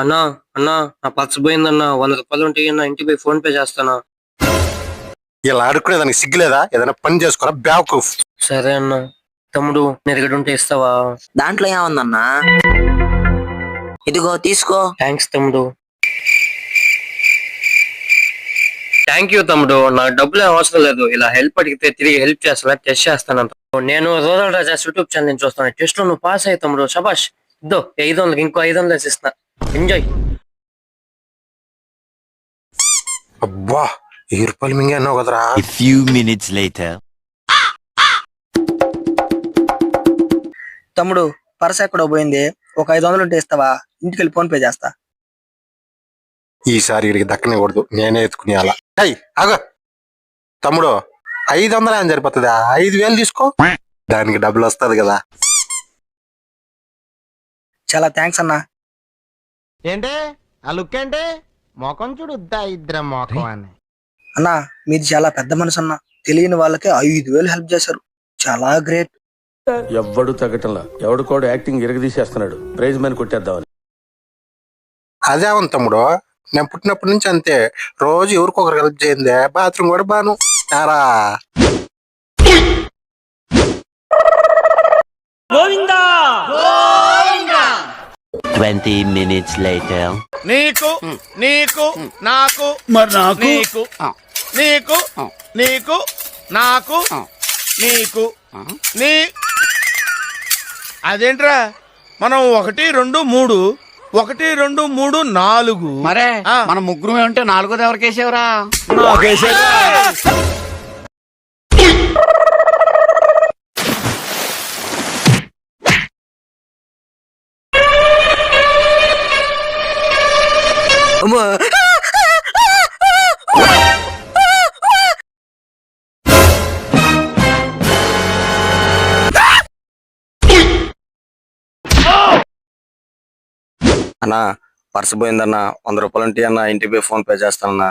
అన్నా అన్నా నా పర్స్ పోయిందన్నా, 100 రూపాయలు ఉంటే అన్న ఇంటికి పోయి ఫోన్ పే చేస్తానా? ఇలా ఆడుకునే దానికి సిగ్గులేదా? ఏదైనా పని చేసుకోరా బ్యావకూఫ్. సరే అన్న. తమ్ముడు నెరగడుంటే ఇస్తావా? దాంట్లో ఏముందన్నా? ఇదిగో తీసుకో. థ్యాంక్స్ తమ్ముడు. థ్యాంక్ యూ తమ్ముడు. నాకు డబ్బులు ఏం అవసరం లేదు. ఇలా హెల్ప్ అడిగితే తిరిగి హెల్ప్ చేస్తా, టెస్ట్ చేస్తానంత. నేను రూరల్ రాజాస్ యూట్యూబ్ ఛానల్ నుంచి చూస్తాను. టెస్ట్ లో నువ్వు పాస్ అయ్యి తమ్ముడు, శబాష్. ఇద్దో 500 ఇంకో 500 ఇస్తా. ఎంజాయ్. అబ్బా 1000 రూపాయలు మింగే అన్నావు కదరా. A few minutes later. తమ్ముడు పర్స్ ఎక్కడో పోయింది, ఒక 500 ఉంటే ఇస్తావా? ఇంటికి వెళ్ళి ఫోన్ పే చేస్తా. ఈసారి వీడికి దక్కనికూడదు, నేనే ఎత్తుకునేయాల. ఆగ తమ్ముడు, 500 అని సరిపోతుందా? 5000 తీసుకో, దానికి డబ్బులు వస్తుంది కదా. చాలా థ్యాంక్స్ అన్నా. ఏంటి ఆ లుక్ ఏంటి? మొఖం చూడుద్దా ఇద్దరు మొఖం అని. అన్నా మీది చాలా పెద్ద మనసు అన్న. తెలియని వాళ్ళకి 5000 హెల్ప్ చేశారు. చాలా గ్రేట్. ఎవ్వడు తగ్గటంలా, ఎవడు కూడా యాక్టింగ్ ఇరగదీసేస్తున్నాడు. ప్రైజ్ మని కొట్టేద్దామని. అదే అవును తమ్ముడు, నేను పుట్టినప్పటి నుంచి అంతే. రోజు ఎవరికొకరు హెల్ప్ చేయిందే. బాత్రూమ్ కూడా బాను ఆరా. 20 minutes later. నీకు నీకు నాకు మరి నాకు నీకు నీకు నీకు నాకు నీకు నీ అదేంట్రా? మనం 1 2 3 1 2 3 4 మరే మన ముగ్గురు ఉంటే నాలుగోది ఎవరికేసేవరా? అన్నా పర్స్ పోయిందన్నా, 100 రూపాయలు ఉంటే అన్న ఇంటికి పోయి ఫోన్ పే చేస్తానన్నా.